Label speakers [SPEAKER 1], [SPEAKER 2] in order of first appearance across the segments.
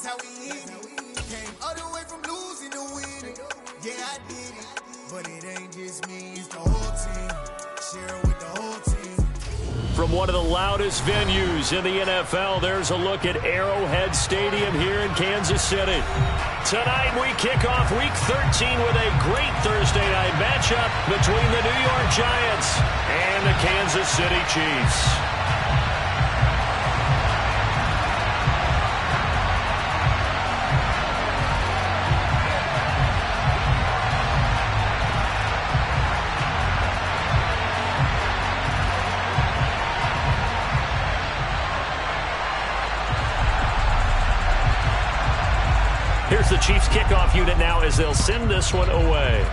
[SPEAKER 1] how we hit it. Came all the way from losing to winning. Yeah, I did it. But it ain't just me, it's the whole team. Share it with the whole team.
[SPEAKER 2] From one of the loudest venues in the NFL, there's a look at Arrowhead Stadium here in Kansas City. Tonight we kick off Week 13 with a great Thursday night matchup between the New York Giants and the Kansas City Chiefs. Here's the Chiefs kickoff unit now as they'll send this one away.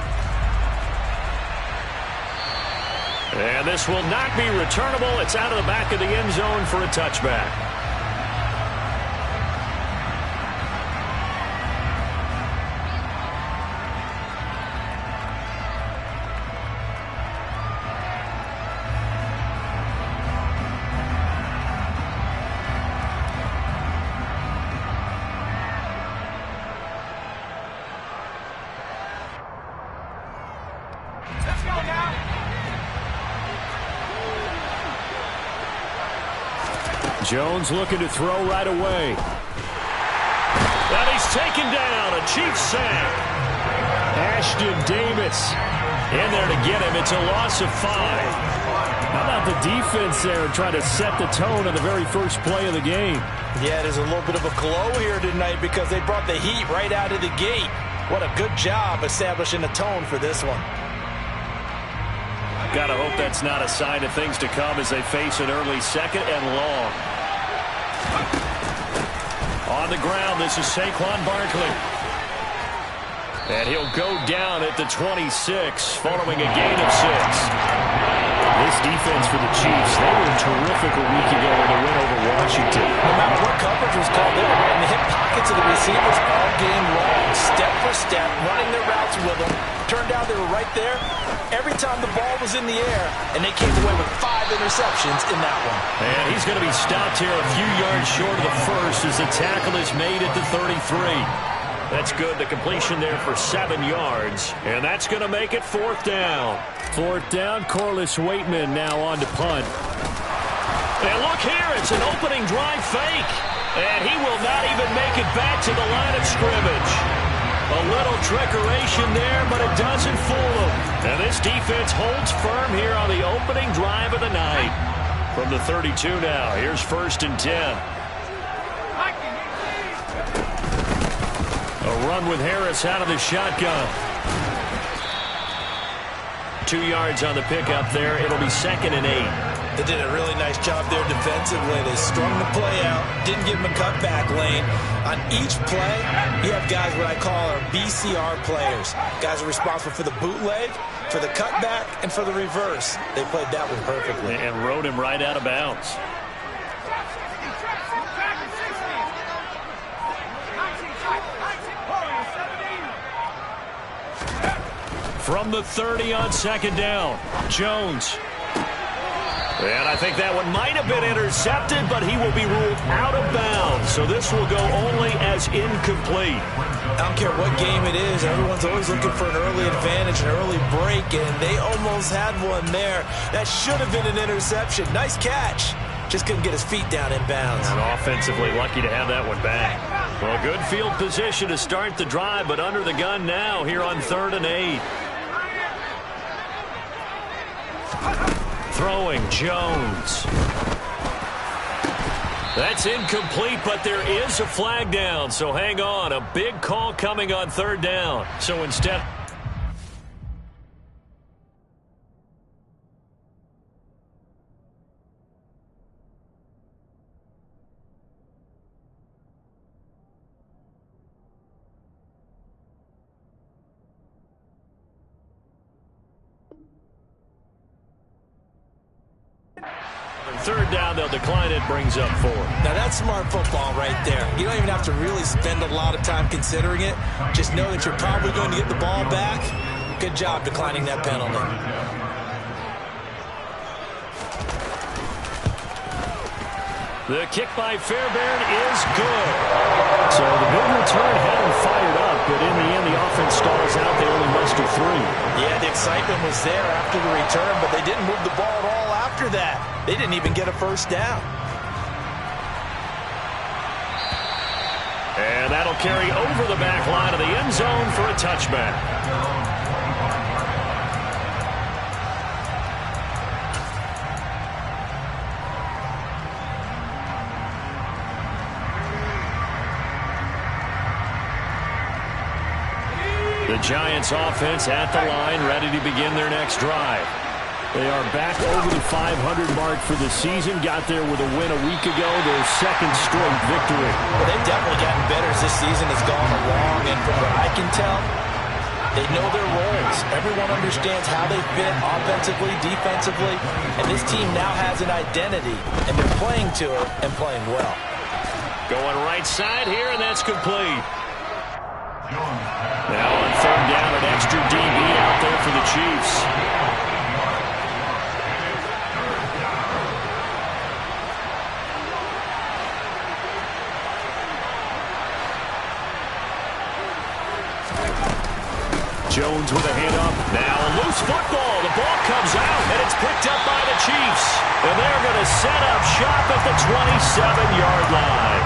[SPEAKER 2] And this will not be returnable. It's out of the back of the end zone for a touchback. Jones looking to throw right away. And he's taken down. A Chiefs sack. Ashton Davis in there to get him. It's a loss of 5.
[SPEAKER 3] How about the defense there trying to set the tone on the very first play of the game?
[SPEAKER 4] Yeah, there's a little bit of a glow here tonight because they brought the heat right out of the gate. What a good job establishing a tone for this one.
[SPEAKER 2] Gotta hope that's not a sign of things to come as they face an early second and long. On the ground, this is Saquon Barkley. And he'll go down at the 26 following a gain of 6.
[SPEAKER 3] This defense for the Chiefs, they were terrific a week ago in the win over Washington.
[SPEAKER 4] No matter what coverage was called, they were right in the hip pockets of the receivers all game long, step for step, running their routes with them. Turned out they were right there every time the ball was in the air, and they came away with 5 interceptions in that one.
[SPEAKER 2] And he's going to be stopped here a few yards short of the first as the tackle is made at the 33. That's good. The completion there for 7 yards. And that's going to make it 4th down.
[SPEAKER 3] 4th down, Corliss Waitman now on to punt.
[SPEAKER 2] And look here, it's an opening drive fake. And he will not even make it back to the line of scrimmage. A little trickeration there, but it doesn't fool him. And this defense holds firm here on the opening drive of the night. From the 32 now, here's 1st and 10. A run with Harris out of the shotgun. 2 yards on the pickup there. It'll be 2nd and 8.
[SPEAKER 4] They did a really nice job there defensively. They strung the play out, didn't give him a cutback lane. On each play, you have guys what I call our BCR players. Guys are responsible for the bootleg, for the cutback, and for the reverse. They played that one perfectly.
[SPEAKER 2] And rode him right out of bounds. From the 30 on 2nd down, Jones. And I think that one might have been intercepted, but he will be ruled out of bounds. So this will go only as incomplete.
[SPEAKER 4] I don't care what game it is. Everyone's always looking for an early advantage, an early break, and they almost had one there. That should have been an interception. Nice catch. Just couldn't get his feet down in bounds.
[SPEAKER 2] And offensively lucky to have that one back. Well, good field position to start the drive, but under the gun now here on 3rd and 8. Throwing Jones. That's incomplete, but there is a flag down, so hang on. A big call coming on 3rd down. So instead... Third down, they'll decline it, brings up 4.
[SPEAKER 4] Now that's smart football right there. You don't even have to really spend a lot of time considering it. Just know that you're probably going to get the ball back. Good job declining that penalty.
[SPEAKER 2] The kick by Fairbairn is good.
[SPEAKER 3] So the return had them fired up, but in the end, the offense stalls out. They only muster 3.
[SPEAKER 4] Yeah, the excitement was there after the return, but they didn't move the ball at all after that. They didn't even get a first down.
[SPEAKER 2] And that'll carry over the back line of the end zone for a touchback. The Giants offense at the line, ready to begin their next drive.
[SPEAKER 3] They are back over the 500 mark for the season. Got there with a win a week ago, their second straight victory.
[SPEAKER 4] Well, they've definitely gotten better as this season has gone along, and from what I can tell, they know their roles. Everyone understands how they fit offensively, defensively, and this team now has an identity, and they're playing to it and playing well.
[SPEAKER 2] Going right side here, and that's complete. Now on third down, an extra DB out there for the Chiefs. Jones with a hand up. Now a loose football. The ball comes out, and it's picked up by the Chiefs. And they're going to set up shop at the 27-yard line.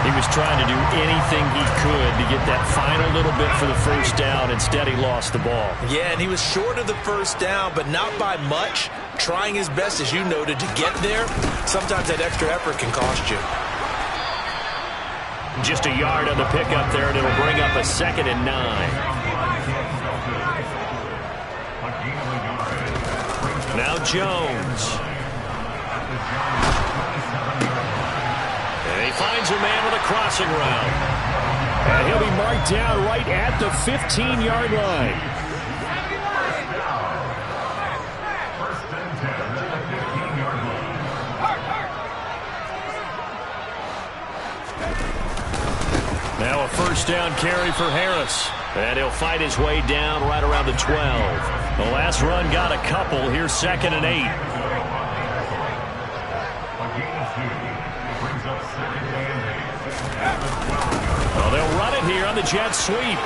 [SPEAKER 2] He was trying to do anything he could to get that final little bit for the first down. Instead, he lost the ball.
[SPEAKER 4] Yeah, and he was short of the first down, but not by much. Trying his best, as you noted, to get there. Sometimes that extra effort can cost you.
[SPEAKER 2] Just a yard on the pickup there, and it'll bring up a 2nd and 9. Now Jones. And he finds a man with a crossing route.
[SPEAKER 3] And he'll be marked down right at the 15-yard line.
[SPEAKER 2] Now a first down carry for Harris. And he'll fight his way down right around the 12. The last run got a couple. Here's 2nd and 8. Well, they'll run it here on the jet sweep.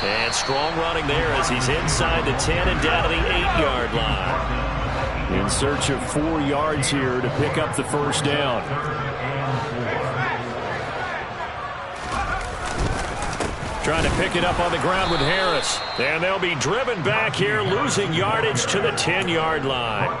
[SPEAKER 2] And strong running there as he's inside the 10 and down to the 8-yard line.
[SPEAKER 3] In search of 4 yards here to pick up the first down.
[SPEAKER 2] Trying to pick it up on the ground with Harris. And they'll be driven back here, losing yardage to the 10-yard line.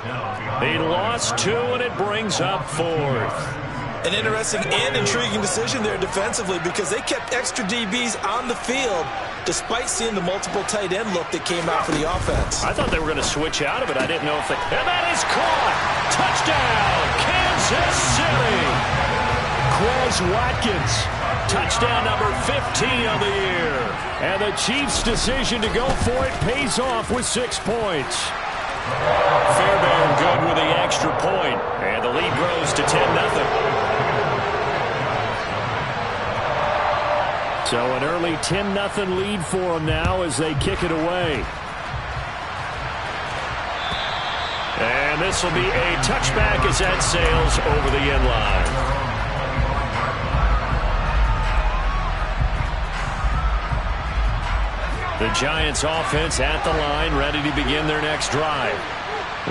[SPEAKER 2] They lost 2, and it brings up 4th.
[SPEAKER 4] An interesting and intriguing decision there defensively because they kept extra DBs on the field despite seeing the multiple tight end look that came out for the offense.
[SPEAKER 2] I thought they were going to switch out of it. I didn't know if they... And that is caught! Touchdown, Kansas City!
[SPEAKER 3] Quez Watkins.
[SPEAKER 2] Touchdown number 15 of the year.
[SPEAKER 3] And the Chiefs' decision to go for it pays off with 6 points.
[SPEAKER 2] Fairbairn good with the extra point. And the lead grows to 10-0.
[SPEAKER 3] So an early 10-0 lead for them now as they kick it away.
[SPEAKER 2] And this will be a touchback as that sails over the end line. The Giants offense at the line, ready to begin their next drive.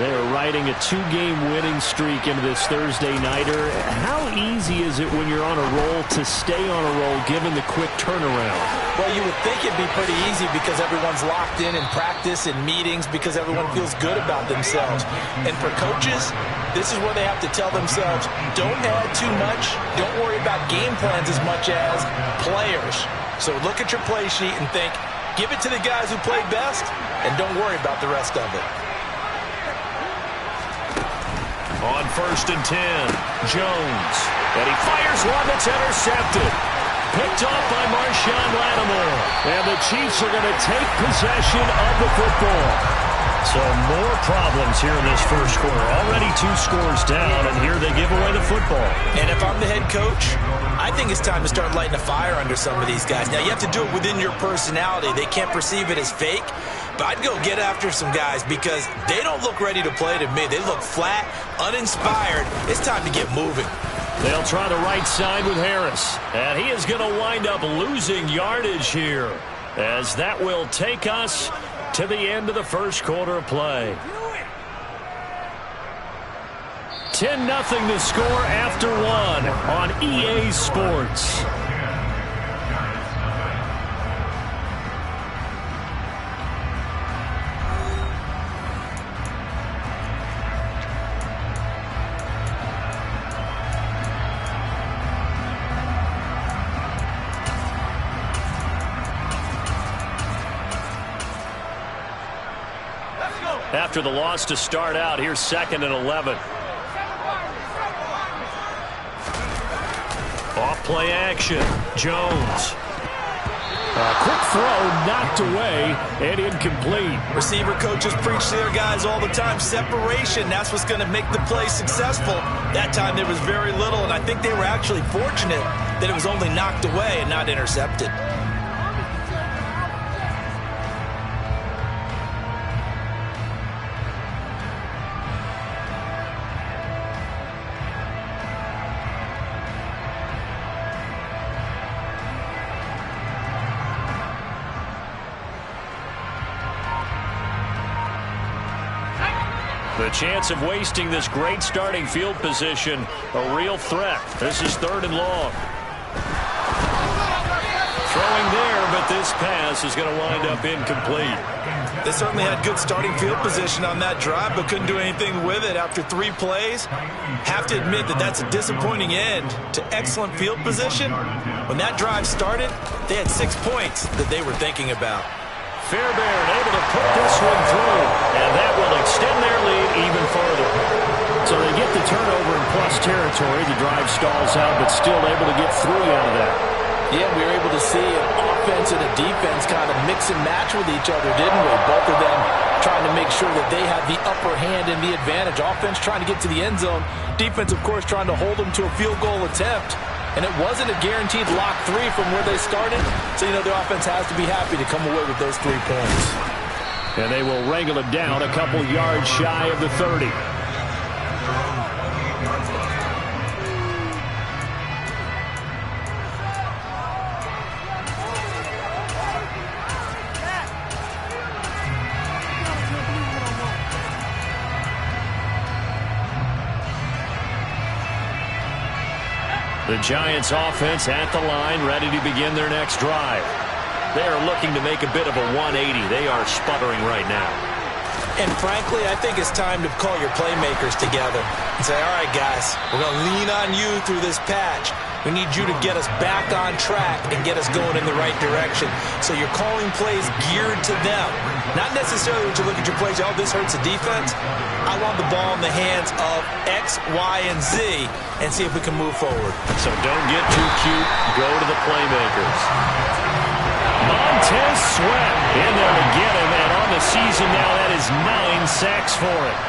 [SPEAKER 3] They are riding a 2-game winning streak into this Thursday nighter. How easy is it when you're on a roll to stay on a roll given the quick turnaround?
[SPEAKER 4] Well, you would think it'd be pretty easy because everyone's locked in practice and meetings because everyone feels good about themselves. And for coaches, this is where they have to tell themselves, don't add too much, don't worry about game plans as much as players. So look at your play sheet and think, give it to the guys who play best, and don't worry about the rest of it.
[SPEAKER 2] On 1st and 10, Jones. And he fires one that's intercepted. Picked off by Marshawn Lattimore.
[SPEAKER 3] And the Chiefs are going to take possession of the football.
[SPEAKER 2] So more problems here in this first quarter. Already 2 scores down, and here they give away the football.
[SPEAKER 4] And if I'm the head coach, I think it's time to start lighting a fire under some of these guys. Now, you have to do it within your personality. They can't perceive it as fake. But I'd go get after some guys because they don't look ready to play to me. They look flat, uninspired. It's time to get moving.
[SPEAKER 2] They'll try the right side with Harris. And he is going to wind up losing yardage here, as that will take us to the end of the first quarter of play. 10-0 the score after one on EA Sports. After the loss to start out, here's 2nd and 11. Off play action. Jones. A quick throw knocked away and incomplete.
[SPEAKER 4] Receiver coaches preach to their guys all the time. Separation, that's what's going to make the play successful. That time there was very little, and I think they were actually fortunate that it was only knocked away and not intercepted.
[SPEAKER 2] The chance of wasting this great starting field position, a real threat. This is 3rd and long. Throwing there, but this pass is going to wind up incomplete.
[SPEAKER 4] They certainly had good starting field position on that drive, but couldn't do anything with it after 3 plays. Have to admit that that's a disappointing end to excellent field position. When that drive started, they had 6 points that they were thinking about.
[SPEAKER 2] Fairbairn able to put this one through, and that will extend their lead even further.
[SPEAKER 3] So they get the turnover in plus territory. The drive stalls out, but still able to get 3 out of that.
[SPEAKER 4] Yeah, we were able to see an offense and a defense kind of mix and match with each other, didn't we? Both of them trying to make sure that they have the upper hand and the advantage. Offense trying to get to the end zone. Defense, of course, trying to hold them to a field goal attempt. And it wasn't a guaranteed lock 3 from where they started. So, you know, the offense has to be happy to come away with those 3 points.
[SPEAKER 3] And they will wrangle it down a couple yards shy of the 30.
[SPEAKER 2] The Giants offense at the line, ready to begin their next drive. They are looking to make a bit of a 180. They are sputtering right now. And frankly, I think it's time to call your playmakers together and say, all right, guys, we're going to lean on you through this patch. We need you to get us back on track and get us going in the right direction. So you're calling plays geared to them. Not necessarily when you look at your plays, oh, this hurts the defense. I want the ball in the hands of X, Y, and Z and see if we can move forward. So don't get too cute. Go to the playmakers. Montez Sweat in there to get him. And on the season now, that is 9 sacks for him.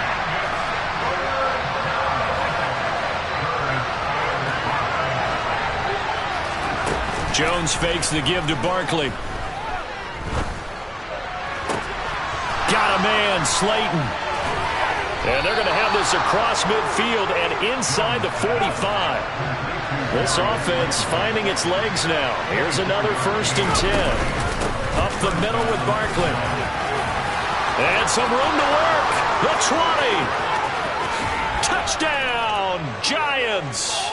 [SPEAKER 2] Jones fakes the give to Barkley. Got a man, Slayton. And they're going to have this across midfield and inside the 45. This offense finding its legs now. Here's another 1st and 10. Up the middle with Barkley. And some room to work. The 20. Touchdown, Giants.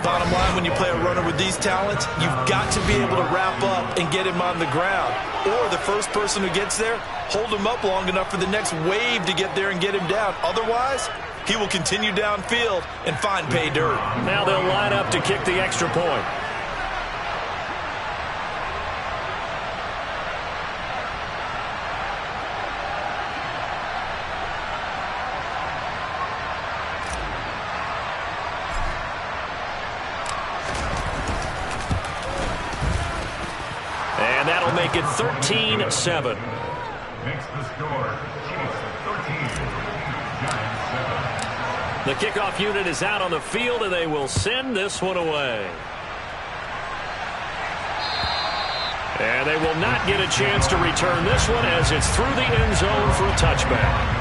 [SPEAKER 4] Bottom line, when you play a runner with these talents, you've got to be able to wrap up and get him on the ground. Or the first person who gets there, hold him up long enough for the next wave to get there and get him down. Otherwise, he will continue downfield and find pay dirt.
[SPEAKER 2] Now they'll line up to kick the extra point. And that'll make it 13-7.
[SPEAKER 5] Makes the score Chiefs 13, Giants 7.
[SPEAKER 2] The kickoff unit is out on the field, and they will send this one away. And they will not get a chance to return this one as it's through the end zone for a touchback.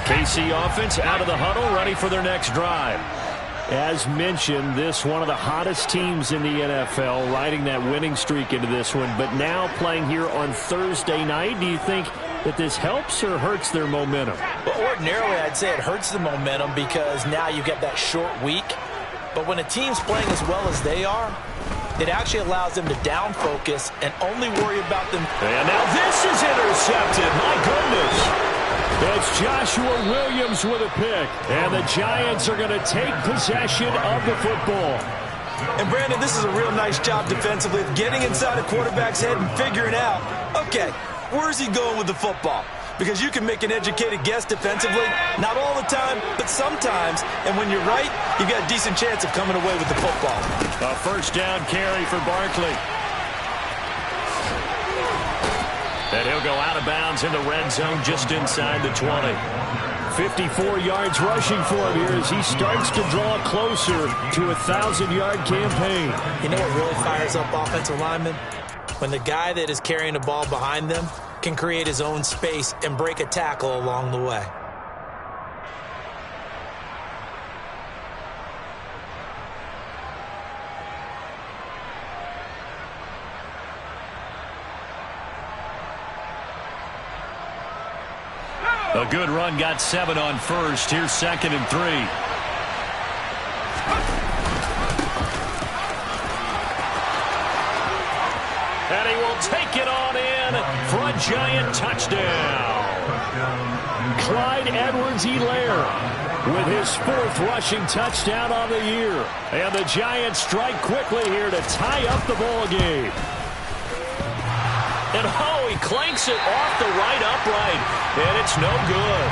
[SPEAKER 3] KC offense out of the huddle, ready for their next drive. As mentioned, this one of the hottest teams in the NFL, riding that winning streak into this one, but now playing here on Thursday night. Do you think that this helps or hurts their momentum?
[SPEAKER 4] Well, ordinarily, I'd say it hurts the momentum because now you get that short week. But when a team's playing as well as they are, it actually allows them to down focus and only worry about them.
[SPEAKER 2] And now this is intercepted. My goodness.
[SPEAKER 3] It's Joshua Williams with a pick, and the Giants are going to take possession of the football.
[SPEAKER 4] And, Brandon, this is a real nice job defensively of getting inside a quarterback's head and figuring out, okay, where's he going with the football? Because you can make an educated guess defensively, not all the time, but sometimes. And when you're right, you've got a decent chance of coming away with the football.
[SPEAKER 3] A first down carry for Barkley.
[SPEAKER 2] And he'll go out of bounds in the red zone just inside the 20.
[SPEAKER 3] 54 yards rushing for him here as he starts to draw closer to a 1,000-yard campaign.
[SPEAKER 4] You know what really fires up offensive linemen? When the guy that is carrying the ball behind them can create his own space and break a tackle along the way.
[SPEAKER 2] A good run got 7 on first. Here's 2nd and 3. And he will take it on in for a Giant touchdown.
[SPEAKER 3] Clyde Edwards-Helaire with his 4th rushing touchdown on the year. And the Giants strike quickly here to tie up the ball game.
[SPEAKER 2] And oh, he clanks it off the right upright, and it's no good.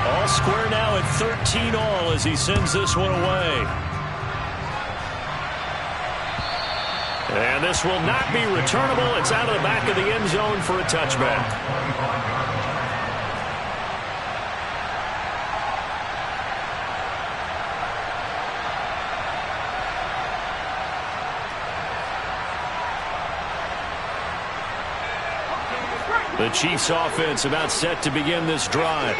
[SPEAKER 2] All square now at 13 all as he sends this one away. And this will not be returnable. It's out of the back of the end zone for a touchback. The Chiefs offense about set to begin this drive.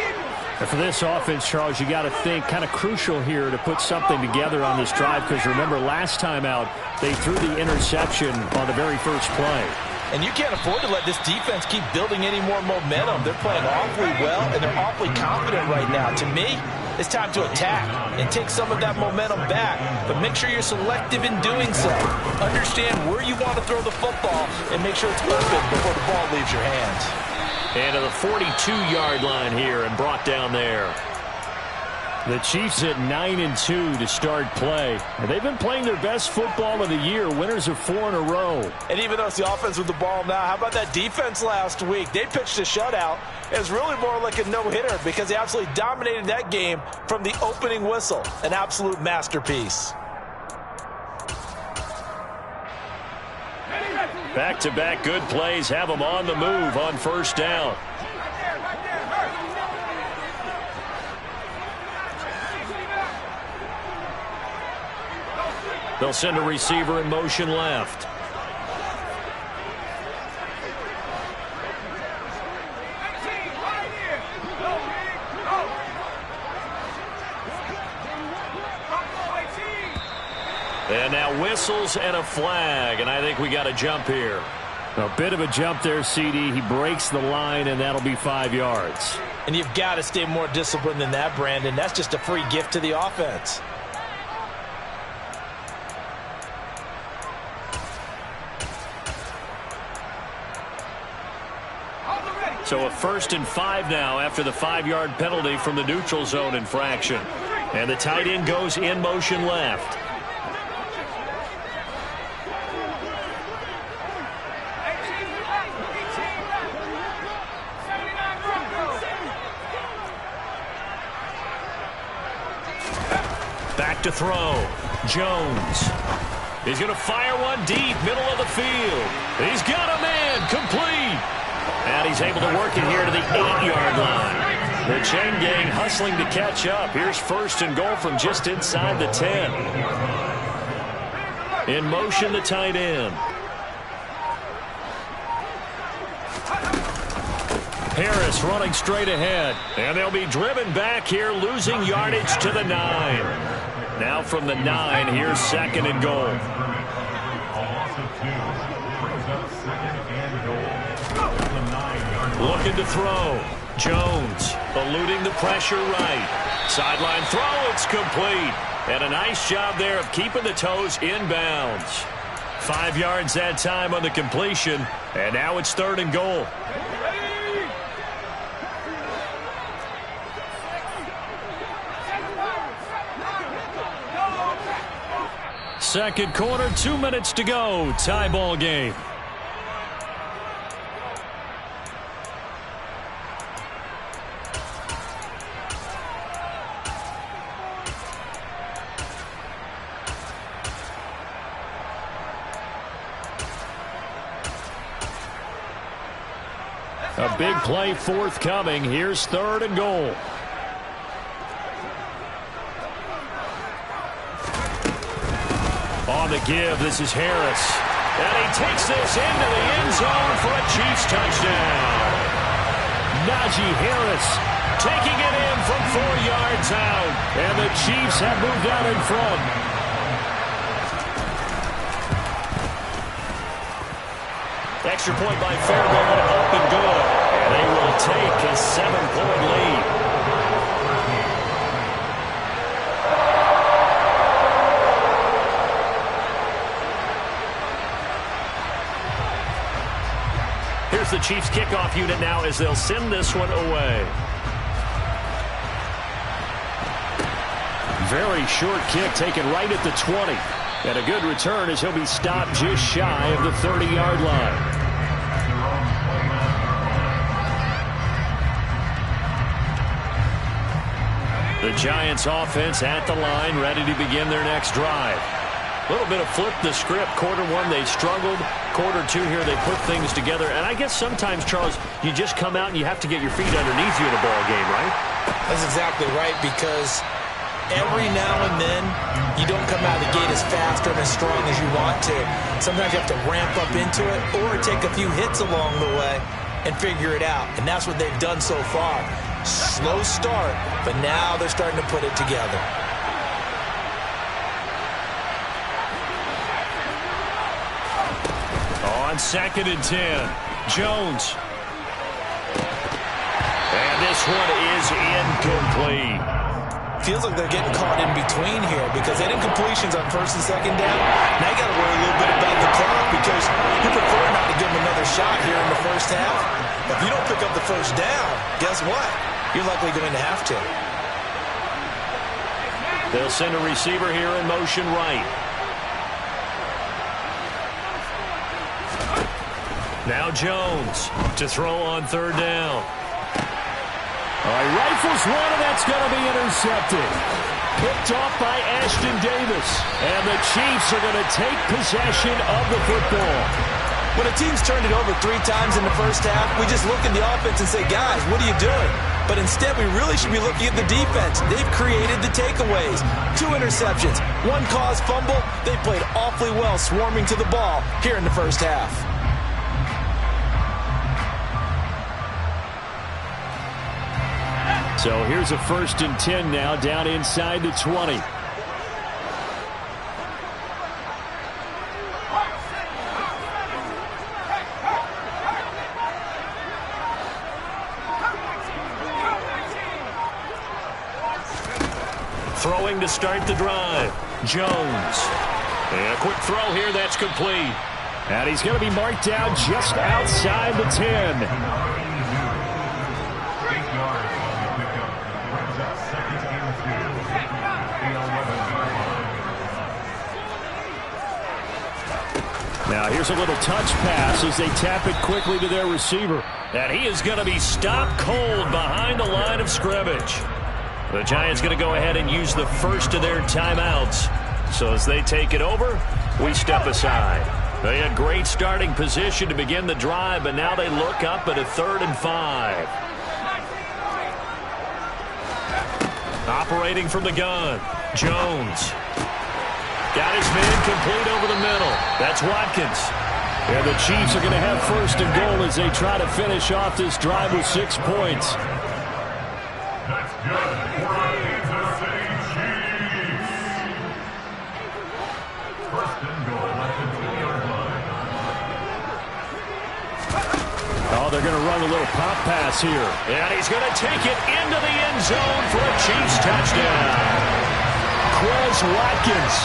[SPEAKER 3] And for this offense, Charles, you got to think kind of crucial here to put something together on this drive, because remember last time out they threw the interception on the very first play.
[SPEAKER 4] And you can't afford to let this defense keep building any more momentum. They're playing awfully well, and they're awfully confident right now. To me, it's time to attack and take some of that momentum back. But make sure you're selective in doing so. Understand where you want to throw the football and make sure it's open before the ball leaves your hands.
[SPEAKER 2] And to the 42-yard line here and brought down there.
[SPEAKER 3] The Chiefs at 9-2 to start play. And they've been playing their best football of the year. Winners of 4 in a row.
[SPEAKER 4] And even though it's the offense with the ball now, how about that defense last week? They pitched a shutout. It's really more like a no-hitter because they absolutely dominated that game from the opening whistle. An absolute masterpiece.
[SPEAKER 2] Back-to-back good plays have them on the move on first down. They'll send a receiver in motion left. And now whistles and a flag, and I think we got a jump here.
[SPEAKER 3] A bit of a jump there, CD. He breaks the line, and that'll be 5 yards.
[SPEAKER 4] And you've got to stay more disciplined than that, Brandon. That's just a free gift to the offense.
[SPEAKER 2] So a 1st and 5 now after the 5-yard penalty from the neutral zone infraction. And the tight end goes in motion left. Back to throw. Jones. He's going to fire one deep, middle of the field. He's got a man, complete. And he's able to work it here to the 8-yard line. The chain gang hustling to catch up. Here's 1st and goal from just inside the 10. In motion, the tight end. Harris running straight ahead. And they'll be driven back here, losing yardage to the 9. Now from the 9, here's 2nd and goal. Looking to throw. Jones eluding the pressure right. Sideline throw, it's complete. And a nice job there of keeping the toes inbounds. 5 yards that time on the completion. And now it's 3rd and goal. Second quarter, 2 minutes to go. Tie ball game. A big play forthcoming. Here's 3rd and goal. On the give, this is Harris. And he takes this into the end zone for a Chiefs touchdown. Najee Harris taking it in from 4 yards out. And the Chiefs have moved out in front. Extra point by Fairbairn, up and good. And they will take a 7-point lead. Here's the Chiefs kickoff unit now as they'll send this one away. Very short kick taken right at the 20. And a good return as he'll be stopped just shy of the 30-yard line. The Giants offense at the line, ready to begin their next drive. A little bit of flip the script. Quarter 1, they struggled. Quarter 2 here, they put things together. And I guess sometimes, Charles, you just come out and you have to get your feet underneath you in a ball game, right?
[SPEAKER 4] That's exactly right, because every now and then you don't come out of the gate as fast or as strong as you want to. Sometimes you have to ramp up into it or take a few hits along the way and figure it out. And that's what they've done so far. Slow start, but now they're starting to put it together.
[SPEAKER 2] On 2nd and 10, Jones. And this one is incomplete.
[SPEAKER 4] Feels like they're getting caught in between here because they didn't completions on 1st and 2nd down. Now you got to worry a little bit about the clock because you prefer not to give them another shot here in the first half. If you don't pick up the 1st down, guess what? You're likely going to have to.
[SPEAKER 2] They'll send a receiver here in motion right. Now Jones to throw on 3rd down. All right, rifles one, and that's going to be intercepted. Picked off by Ashton Davis. And the Chiefs are going to take possession of the football.
[SPEAKER 4] When a team's turned it over 3 times in the first half, we just look at the offense and say, guys, what are you doing? But instead, we really should be looking at the defense. They've created the takeaways. 2 interceptions, 1 caused fumble. They played awfully well swarming to the ball here in the first half.
[SPEAKER 2] So here's a 1st and 10 now down inside the 20. Throwing to start the drive. Jones. And a quick throw here, that's complete. And he's going to be marked down just outside the 10. Now here's a little touch pass as they tap it quickly to their receiver. And he is going to be stopped cold behind the line of scrimmage. The Giants going to go ahead and use the first of their timeouts. So as they take it over, we step aside. They had great starting position to begin the drive, but now they look up at a 3rd and 5. Operating from the gun, Jones. Got his man complete over the middle. That's Watkins.
[SPEAKER 3] And the Chiefs are going to have first and goal as they try to finish off this drive with 6 points.
[SPEAKER 5] That's good for the Kansas City Chiefs. First and goal at the 2-yard line.
[SPEAKER 3] Oh, they're going to run a little pop pass here.
[SPEAKER 2] And he's going to take it into the end zone for a Chiefs touchdown. Quez Watkins,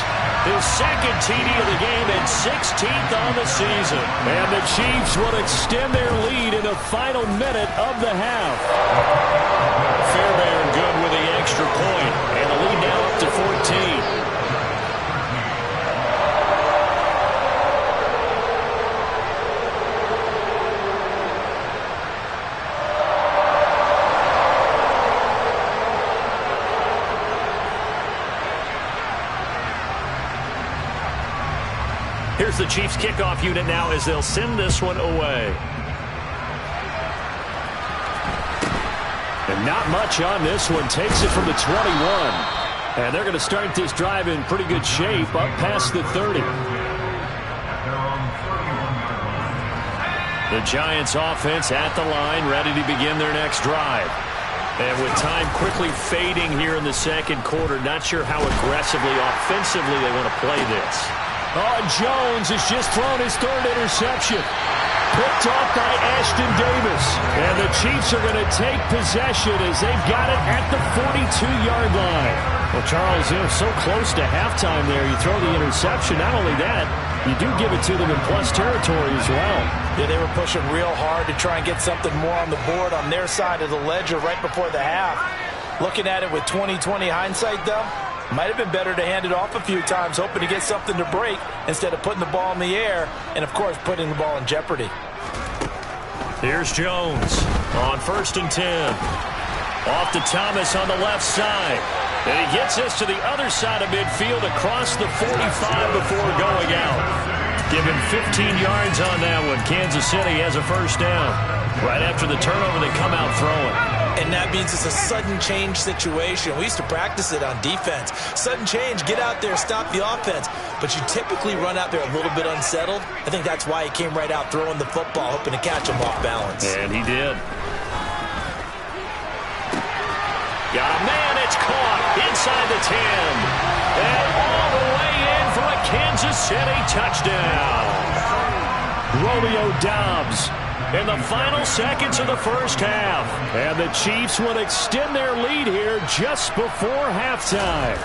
[SPEAKER 2] his second TD of the game and 16th on the season.
[SPEAKER 3] And the Chiefs will extend their lead in the final minute of the half.
[SPEAKER 2] Fairbairn good with the extra point, and the lead now up to 14. Here's the Chiefs kickoff unit now as they'll send this one away.
[SPEAKER 3] And not much on this one. Takes it from the 21. And they're going to start this drive in pretty good shape up past the 30.
[SPEAKER 2] The Giants offense at the line, ready to begin their next drive. And with time quickly fading here in the second quarter, not sure how aggressively, offensively they want to play this.
[SPEAKER 3] Oh, Jones has just thrown his third interception. Picked off by Ashton Davis. And the Chiefs are going to take possession as they've got it at the 42-yard line. Well, Charles, so close to halftime there. You throw the interception. Not only that, you do give it to them in plus territory as well.
[SPEAKER 4] Yeah, they were pushing real hard to try and get something more on the board on their side of the ledger right before the half. Looking at it with 20/20 hindsight, though, might have been better to hand it off a few times, hoping to get something to break instead of putting the ball in the air and, of course, putting the ball in jeopardy.
[SPEAKER 2] Here's Jones on 1st and 10. Off to Thomas on the left side. And he gets this to the other side of midfield across the 45 before going out. Given 15 yards on that one. Kansas City has a first down. Right after the turnover, they come out throwing.
[SPEAKER 4] And that means it's a sudden change situation. We used to practice it on defense. Sudden change, get out there, stop the offense. But you typically run out there a little bit unsettled. I think that's why he came right out throwing the football, hoping to catch him off balance.
[SPEAKER 2] And he did. Got a man, it's caught inside the 10. And all the way in for a Kansas City touchdown.
[SPEAKER 3] Romeo Doubs in the final seconds of the first half. And the Chiefs will extend their lead here just before halftime.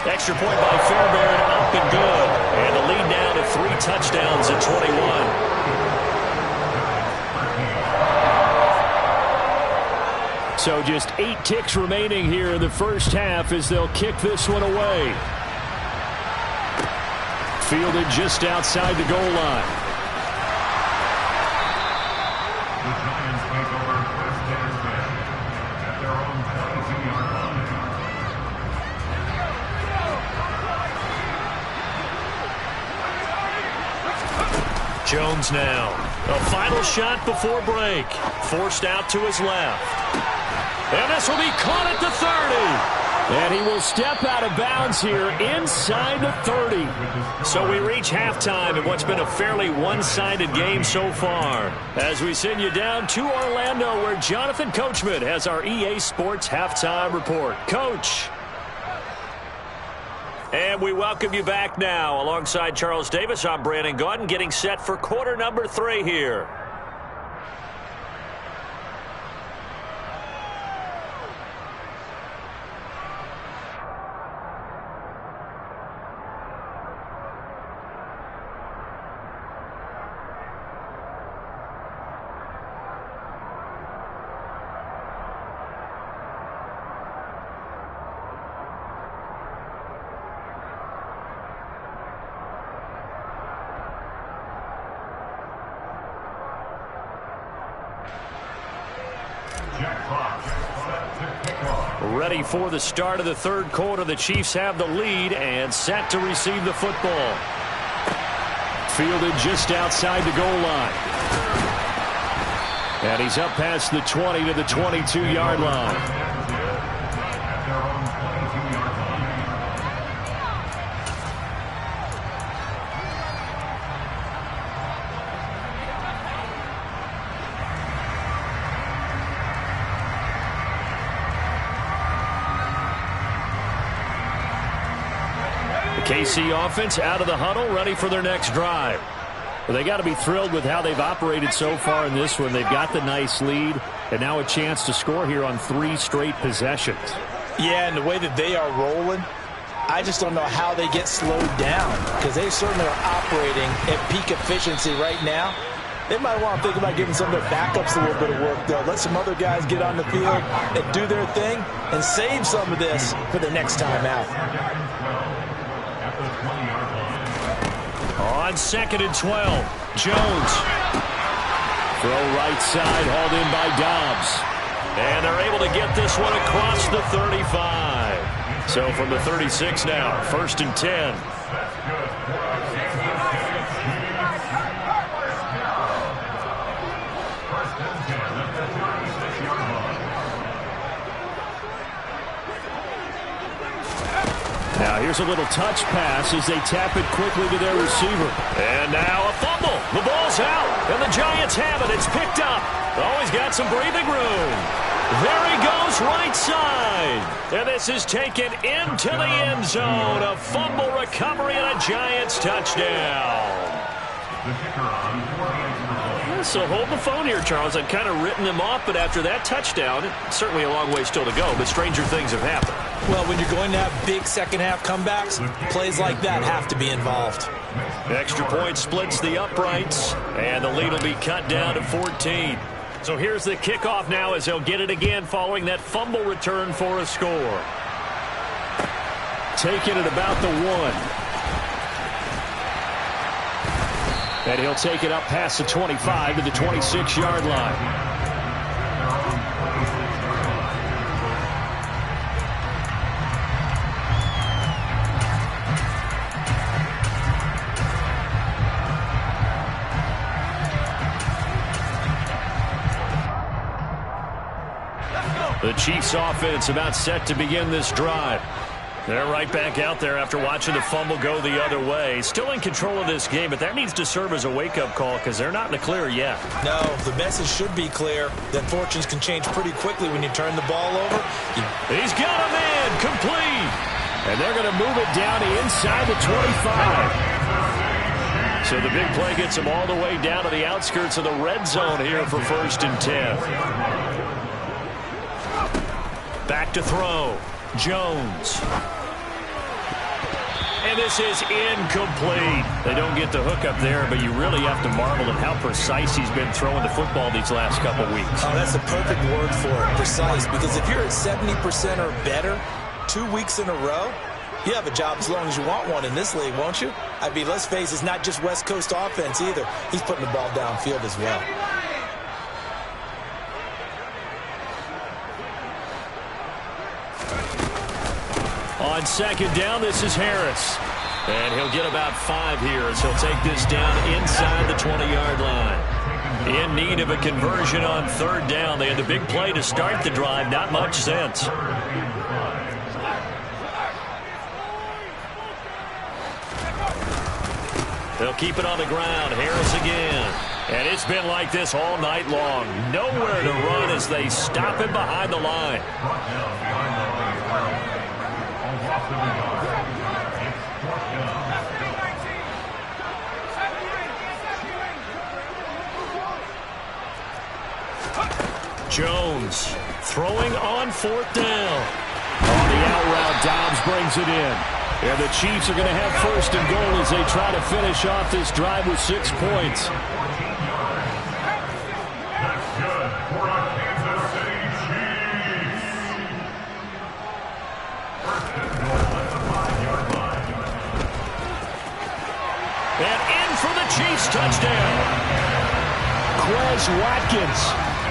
[SPEAKER 2] Extra point by Fairbairn, up and good. And the lead now to 3 touchdowns at 21.
[SPEAKER 3] So just 8 ticks remaining here in the first half as they'll kick this one away. Fielded just outside the goal line.
[SPEAKER 5] The Giants take over first and 10 at their own 22-yard line.
[SPEAKER 2] Jones now. A final shot before break. Forced out to his left. And this will be caught at the 30.
[SPEAKER 3] And he will step out of bounds here inside the 30.
[SPEAKER 2] So we reach halftime in what's been a fairly one-sided game so far. As we send you down to Orlando, where Jonathan Coachman has our EA Sports Halftime Report. Coach. And we welcome you back now. Alongside Charles Davis, I'm Brandon Gaudin, getting set for quarter number 3 here. Ready for the start of the third quarter. The Chiefs have the lead and set to receive the football.
[SPEAKER 3] Fielded just outside the goal line. And he's up past the 20 to the 22-yard line. KC offense out of the huddle, ready for their next drive. Well, they got to be thrilled with how they've operated so far in this one. They've got the nice lead, and now a chance to score here on 3 straight possessions.
[SPEAKER 4] Yeah, and the way that they are rolling, I just don't know how they get slowed down, because they certainly are operating at peak efficiency right now. They might want to think about giving some of their backups a little bit of work, though. Let some other guys get on the field and do their thing and save some of this for the next time out.
[SPEAKER 3] On 2nd and 12, Jones. Throw right side, hauled in by Dobbs. And they're able to get this one across the 35. So from the 36 now, 1st and 10. Now here's a little touch pass as they tap it quickly to their receiver. And now a fumble. The ball's out, and the Giants have it. It's picked up. Always got some breathing room. There he goes, right side. And this is taken into the end zone. A fumble recovery and a Giants touchdown. So hold the phone here, Charles. I've kind of written them off, but after that touchdown, it's certainly a long way still to go, but stranger things have happened.
[SPEAKER 4] Well, when you're going to have big second-half comebacks, plays like that have to be involved.
[SPEAKER 3] Extra point splits the uprights, and the lead will be cut down to 14. So here's the kickoff now as they'll get it again following that fumble return for a score. Taken at about the 1. And he'll take it up past the 25 to the 26-yard line. The Chiefs offense about set to begin this drive. They're right back out there after watching the fumble go the other way. Still in control of this game, but that needs to serve as a wake-up call because they're not in the clear yet.
[SPEAKER 4] No, the message should be clear that fortunes can change pretty quickly when you turn the ball over.
[SPEAKER 3] He's got a man, complete. And they're going to move it down to inside the 25. So the big play gets them all the way down to the outskirts of the red zone here for 1st and 10. Back to throw. Jones. And this is incomplete. They don't get the hook up there, but you really have to marvel at how precise he's been throwing the football these last couple weeks.
[SPEAKER 4] Oh, that's the perfect word for it, precise, because if you're at 70% or better 2 weeks in a row, you have a job as long as you want one in this league, won't you? I mean, let's face it, it's not just West Coast offense either. He's putting the ball downfield as well.
[SPEAKER 3] On 2nd down, this is Harris. And he'll get about 5 here as he'll take this down inside the 20-yard line. In need of a conversion on 3rd down. They had the big play to start the drive. Not much sense. They'll keep it on the ground. Harris again. And it's been like this all night long. Nowhere to run as they stop him behind the line. Jones throwing on 4th down. On the out route, Dobbs brings it in. And the Chiefs are going to have 1st and goal as they try to finish off this drive with 6 points. And in for the Chiefs touchdown. Quez Watkins,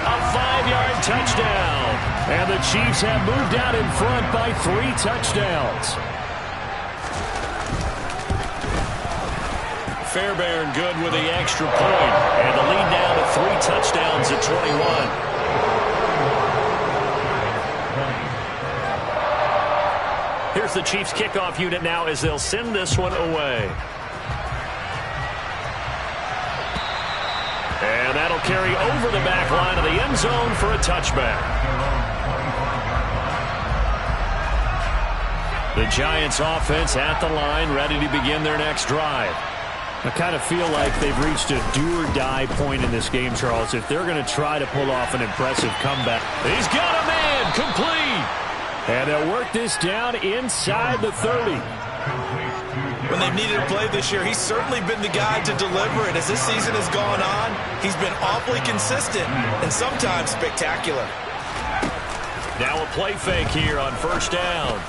[SPEAKER 3] a 5-yard touchdown. And the Chiefs have moved out in front by 3 touchdowns. Fairbairn good with the extra point. And the lead down to 3 touchdowns at 21. Here's the Chiefs kickoff unit now as they'll send this one away. And that'll carry over the back line of the end zone for a touchback. The Giants offense at the line, ready to begin their next drive. I kind of feel like they've reached a do-or-die point in this game, Charles, if they're going to try to pull off an impressive comeback. He's got a man, complete. And they'll work this down inside the 30.
[SPEAKER 4] When they've needed a play this year, he's certainly been the guy to deliver it. As this season has gone on, he's been awfully consistent and sometimes spectacular.
[SPEAKER 3] Now a play fake here on first down.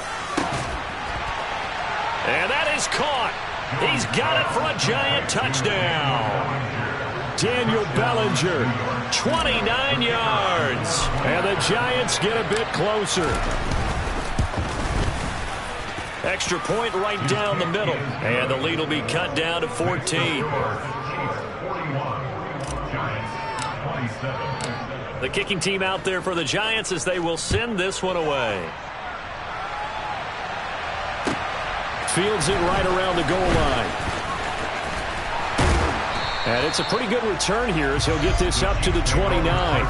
[SPEAKER 3] And that is caught. He's got it for a Giant touchdown. Daniel Bellinger, 29 yards. And the Giants get a bit closer. Extra point right down the middle. And the lead will be cut down to 14. The kicking team out there for the Giants as they will send this one away. Fields it right around the goal line. And it's a pretty good return here as he'll get this up to the 29.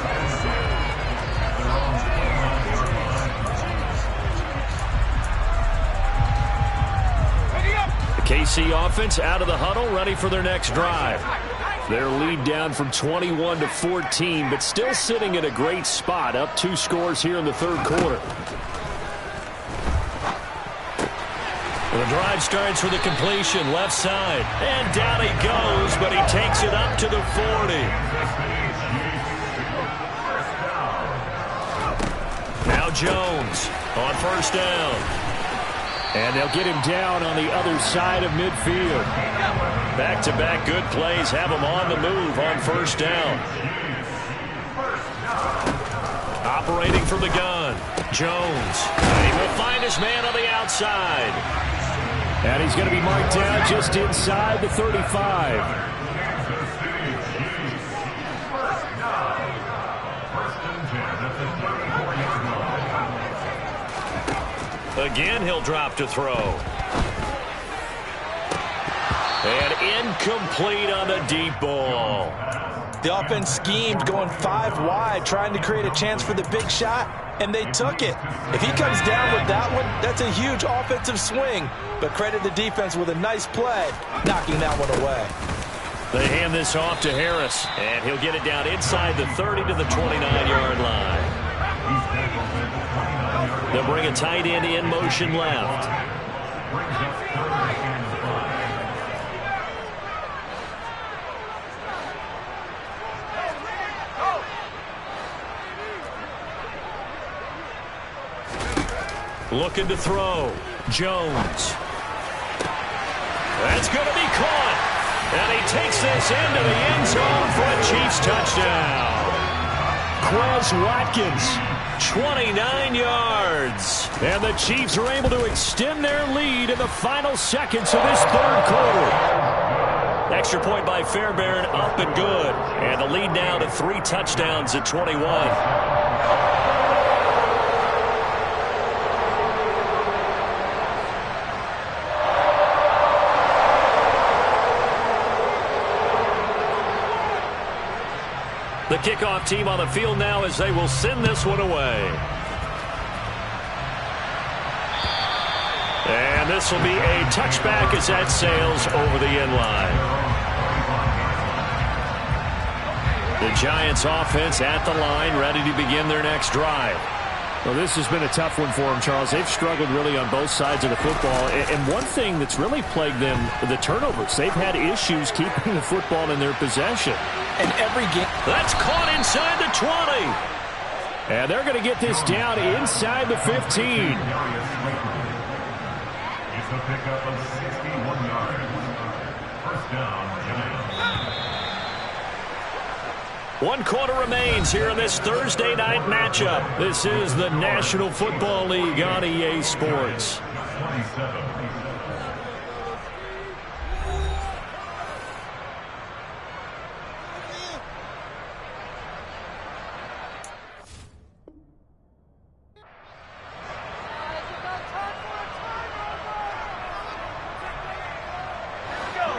[SPEAKER 3] The KC offense out of the huddle, ready for their next drive. Their lead down from 21 to 14, but still sitting at a great spot, up 2 scores here in the third quarter. The drive starts with a completion, left side. And down he goes, but he takes it up to the 40. Now Jones on first down. And they'll get him down on the other side of midfield. Back-to-back good plays have him on the move on first down. Operating from the gun, Jones. And he will find his man on the outside. And he's going to be marked down just inside the 35. Again, he'll drop to throw. And incomplete on the deep ball.
[SPEAKER 4] The offense schemed going 5 wide, trying to create a chance for the big shot, and they took it. If he comes down with that one, that's a huge offensive swing. But credit the defense with a nice play, knocking that one away.
[SPEAKER 3] They hand this off to Harris, and he'll get it down inside the 30 to the 29-yard line. They'll bring a tight end in motion left. Looking to throw. Jones. That's going to be caught. And he takes this into the end zone for a Chiefs touchdown. Quez Watkins, 29 yards. And the Chiefs are able to extend their lead in the final seconds of this third quarter. Extra point by Fairbairn, up and good. And the lead now to 3 touchdowns at 21. The kickoff team on the field now as they will send this one away. And this will be a touchback as that sails over the end line. The Giants offense at the line, ready to begin their next drive. Well, this has been a tough one for them, Charles. They've struggled really on both sides of the football. And one thing that's really plagued them, the turnovers. They've had issues keeping the football in their possession.
[SPEAKER 4] And every game.
[SPEAKER 3] That's caught inside the 20. And they're going to get this down inside the 15.
[SPEAKER 5] It's a pickup of 61 yards. First down, Giants.
[SPEAKER 3] 1 quarter remains here in this Thursday night matchup. This is the National Football League on EA Sports.
[SPEAKER 5] 27.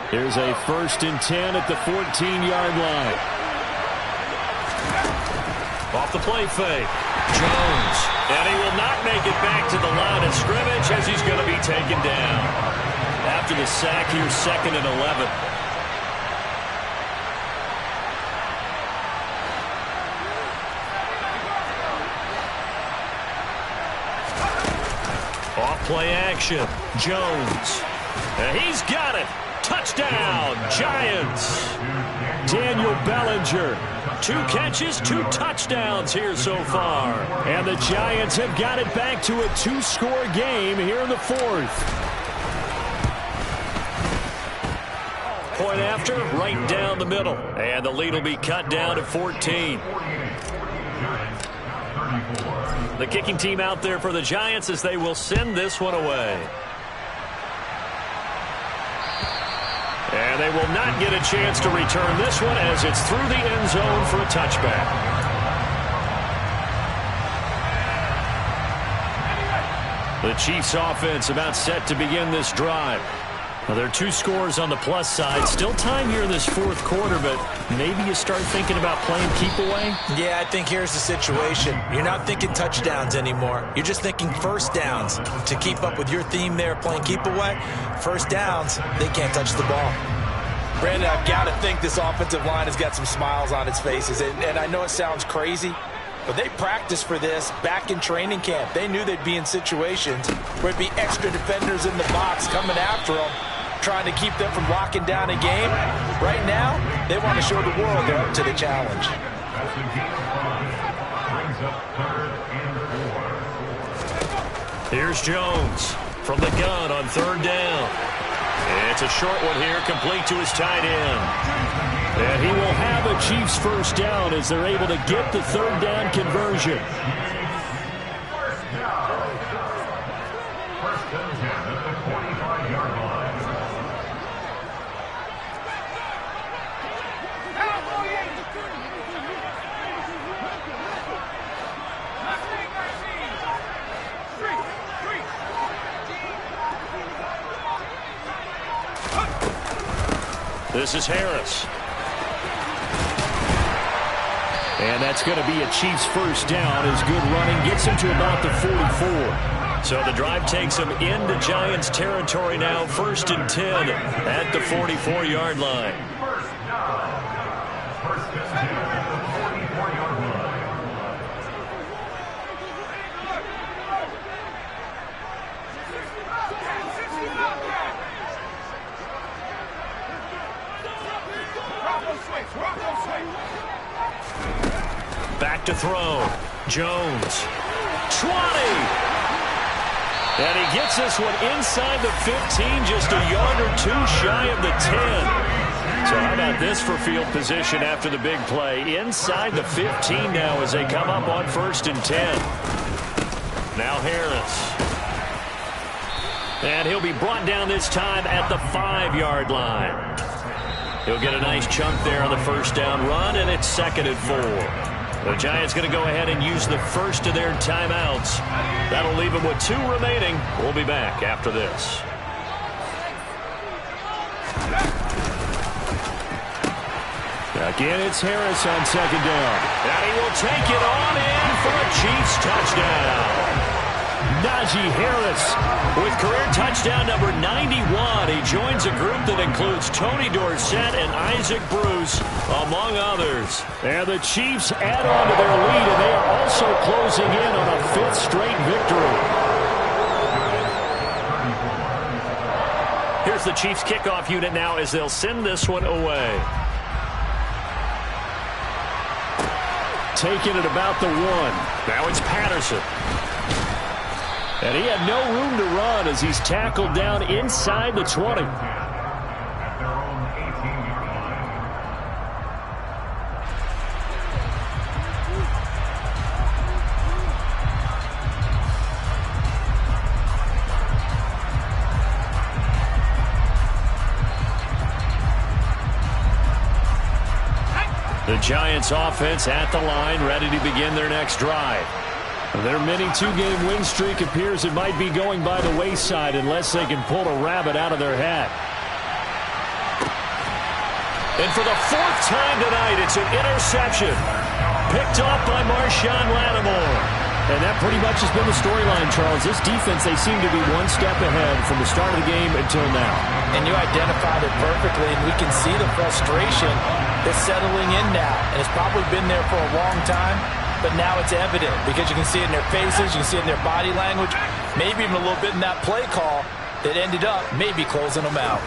[SPEAKER 3] Here's a 1st and 10 at the 14-yard line. Off the play fake.
[SPEAKER 2] Jones. And he will not make it back to the line of scrimmage as he's going to be taken down. After the sack here, 2nd and 11. Off-play action. Jones. And he's got it. Touchdown, Giants. Daniel Bellinger. 2 catches, 2 touchdowns here so far. And the Giants have got it back to a 2-score game here in the 4th. Point after, right down the middle. And the lead will be cut down to 14. The kicking team out there for the Giants as they will send this one away. And they will not get a chance to return this one as it's through the end zone for a touchback. The Chiefs offense about set to begin this drive. Well, there are 2 scores on the plus side. Still time here in this 4th quarter, but maybe you start thinking about playing keep away?
[SPEAKER 4] Yeah, I think here's the situation. You're not thinking touchdowns anymore. You're just thinking first downs. To keep up with your theme there, playing keep away, first downs, they can't touch the ball. Brandon, I've got to think this offensive line has got some smiles on its faces. And I know it sounds crazy, but they practiced for this back in training camp. They knew they'd be in situations where it'd be extra defenders in the box coming after them, trying to keep them from locking down a game. Right now, they want to show the world they're up to the challenge.
[SPEAKER 2] Here's Jones from the gun on 3rd down. It's a short one here, complete to his tight end. And he will have a Chiefs first down as they're able to get the 3rd down conversion.
[SPEAKER 5] First and 10 at the 45-yard line.
[SPEAKER 2] This is Harris. And that's going to be a Chiefs first down as good running gets him to about the 44. So the drive takes him into Giants territory now, 1st and 10 at the 44-yard line.
[SPEAKER 5] First down. First and 10 at the 44-yard line.
[SPEAKER 2] Back to throw. Jones. 20. And he gets this one inside the 15, just a yard or 2 shy of the 10. So how about this for field position after the big play? Inside the 15 now as they come up on 1st and 10. Now Harris. And he'll be brought down this time at the 5-yard line. He'll get a nice chunk there on the first down run, and it's 2nd and 4. The Giants going to go ahead and use the first of their timeouts. That'll leave them with 2 remaining. We'll be back after this. Again, it's Harris on 2nd down. And he will take it on in for a Chiefs touchdown. Najee Harris with career touchdown number 91. He joins a group that includes Tony Dorsett and Isaac Bruce, among others. And the Chiefs add on to their lead, and they are also closing in on a 5th straight victory. Here's the Chiefs kickoff unit now as they'll send this one away. Taking it about the 1. Now it's Patterson. And he had no room to run as he's tackled down inside the 20.
[SPEAKER 5] At their own 18-yard line.
[SPEAKER 2] The Giants offense at the line, ready to begin their next drive. Their mini 2-game win streak appears it might be going by the wayside unless they can pull a rabbit out of their hat. And for the 4th time tonight, it's an interception. Picked off by Marshawn Lattimore.
[SPEAKER 3] And that pretty much has been the storyline, Charles. This defense, they seem to be one step ahead from the start of the game until now.
[SPEAKER 4] And you identified it perfectly, and we can see the frustration that's settling in now. And it's probably been there for a long time, but now it's evident because you can see it in their faces, you can see it in their body language, maybe even a little bit in that play call that ended up maybe closing them out.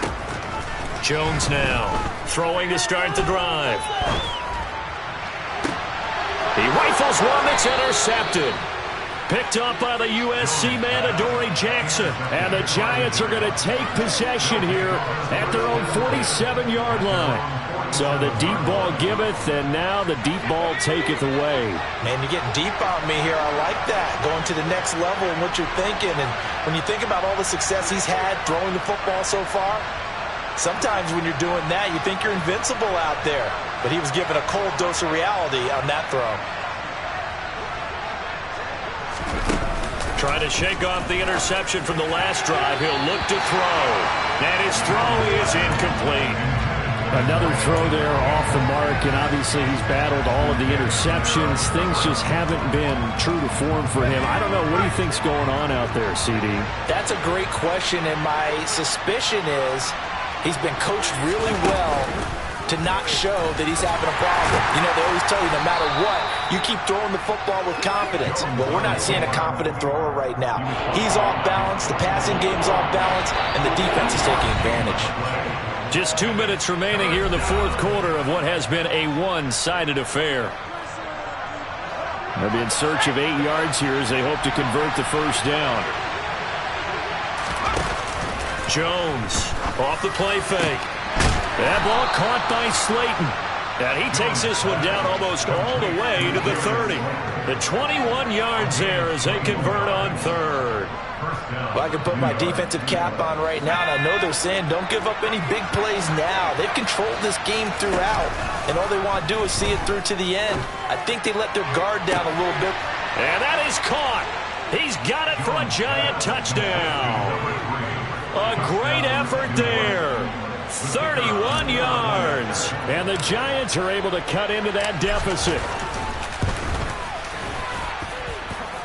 [SPEAKER 2] Jones now throwing to start the drive. He rifles one that's intercepted. Picked up by the USC man, Adoree Jackson. And the Giants are going to take possession here at their own 47-yard line. So the deep ball giveth, and now the deep ball taketh away.
[SPEAKER 4] Man, you're getting deep on me here. I like that. Going to the next level in what you're thinking. And when you think about all the success he's had throwing the football so far, sometimes when you're doing that, you think you're invincible out there. But he was given a cold dose of reality on that throw.
[SPEAKER 2] Trying to shake off the interception from the last drive. He'll look to throw. And his throw is incomplete.
[SPEAKER 3] Another throw there off the mark, and obviously he's battled all of the interceptions. Things just haven't been true to form for him. I don't know. What do you think's going on out there, CD?
[SPEAKER 4] That's a great question, and my suspicion is he's been coached really well to not show that he's having a problem. You know, they always tell you no matter what, you keep throwing the football with confidence. Well, we're not seeing a confident thrower right now. He's off balance, the passing game's off balance, and the defense is taking advantage.
[SPEAKER 2] Just 2 minutes remaining here in the fourth quarter of what has been a one-sided affair.
[SPEAKER 3] They'll be in search of 8 yards here as they hope to convert the first down.
[SPEAKER 2] Jones off the play fake. That ball caught by Slayton. And he takes this one down almost all the way to the 30. The 21 yards there as they convert on third.
[SPEAKER 4] Well, I can put my defensive cap on right now, and I know they're saying don't give up any big plays now. They've controlled this game throughout, and all they want to do is see it through to the end. I think they let their guard down a little bit.
[SPEAKER 2] And that is caught. He's got it for a Giant touchdown. A great effort there. 31 yards.
[SPEAKER 3] And the Giants are able to cut into that deficit.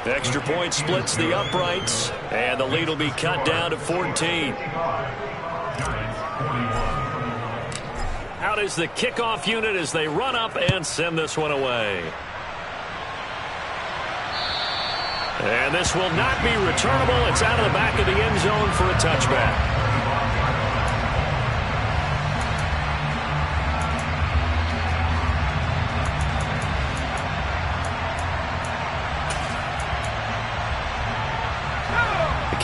[SPEAKER 2] Extra point splits the uprights, and the lead will be cut down to 14. Out is the kickoff unit as they run up and send this one away. And this will not be returnable. It's out of the back of the end zone for a touchback.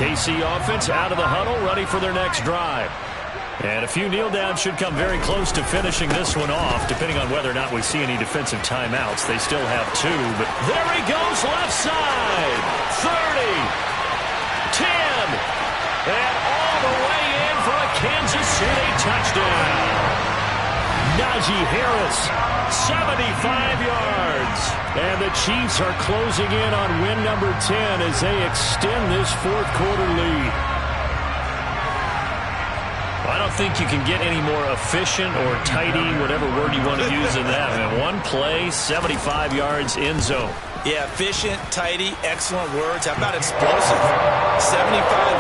[SPEAKER 2] KC offense out of the huddle, ready for their next drive. And a few kneel downs should come very close to finishing this one off, depending on whether or not we see any defensive timeouts. They still have 2, but there he goes, left side. 30, 10, and all the way in for a Kansas City touchdown. Najee Harris, 75 yards. And the Chiefs are closing in on win number 10 as they extend this fourth quarter lead. I don't think you can get any more efficient or tidy, whatever word you want to use in that. I mean, one play, 75 yards, end zone.
[SPEAKER 4] Yeah, efficient, tidy, excellent words. How about explosive? 75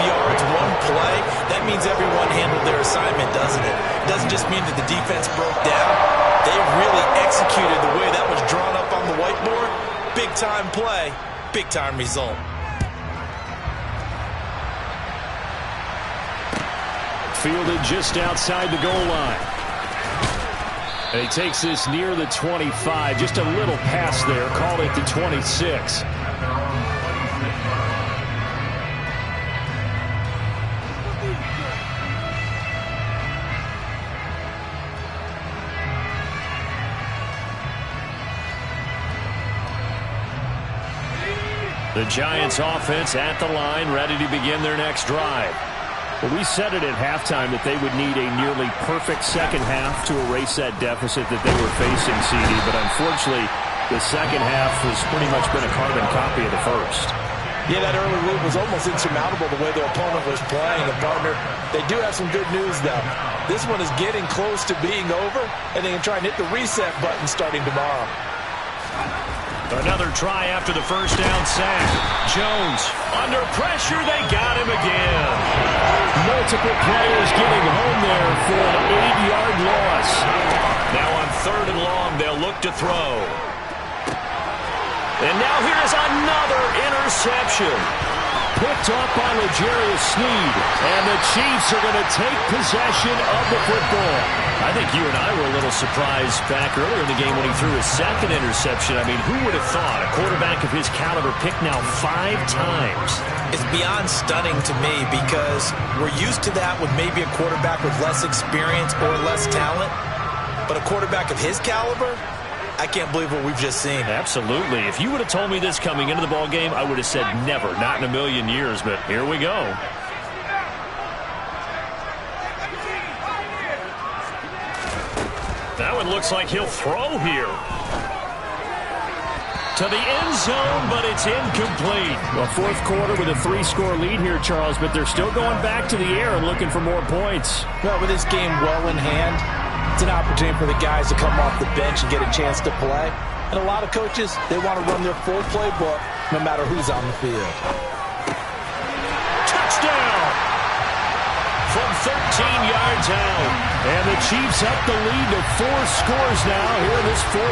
[SPEAKER 4] yards, one play. That means everyone handled their assignment, doesn't it? It doesn't just mean that the defense broke down. They really executed the way that was drawn up on the whiteboard. Big-time play, big-time result.
[SPEAKER 3] Fielded just outside the goal line. And he takes this near the 25. Just a little pass there. Called it the 26. The Giants offense at the line, ready to begin their next drive. Well, we said it at halftime that they would need a nearly perfect second half to erase that deficit that they were facing, CD. But unfortunately, the second half has pretty much been a carbon copy of the first.
[SPEAKER 4] Yeah, that early lead was almost insurmountable the way their opponent was playing. And, partner, they do have some good news, though. This one is getting close to being over, and they can try and hit the reset button starting tomorrow.
[SPEAKER 2] Another try after the first down sack. Jones under pressure. They got him again.
[SPEAKER 3] Multiple players getting home there for an 8-yard loss.
[SPEAKER 2] Now on 3rd and long, they'll look to throw. And now here's another interception.
[SPEAKER 3] Picked up by L'Jarius Sneed. And the Chiefs are going to take possession of the football.
[SPEAKER 2] I think you and I were a little surprised back earlier in the game when he threw his 2nd interception. I mean, who would have thought a quarterback of his caliber picked now 5 times?
[SPEAKER 4] It's beyond stunning to me because we're used to that with maybe a quarterback with less experience or less talent. But a quarterback of his caliber, I can't believe what we've just seen.
[SPEAKER 2] Absolutely. If you would have told me this coming into the ball game, I would have said never, not in a million years. But here we go. That one looks like he'll throw here. To the end zone, but it's incomplete.
[SPEAKER 3] Well, 4th quarter with a 3-score lead here, Charles, but they're still going back to the air and looking for more points.
[SPEAKER 4] Well, with this game well in hand, it's an opportunity for the guys to come off the bench and get a chance to play. And a lot of coaches, they want to run their full playbook no matter who's on the field.
[SPEAKER 2] Touchdown! From 13 yards out.
[SPEAKER 3] And the Chiefs up the lead to 4 scores now here in this 4th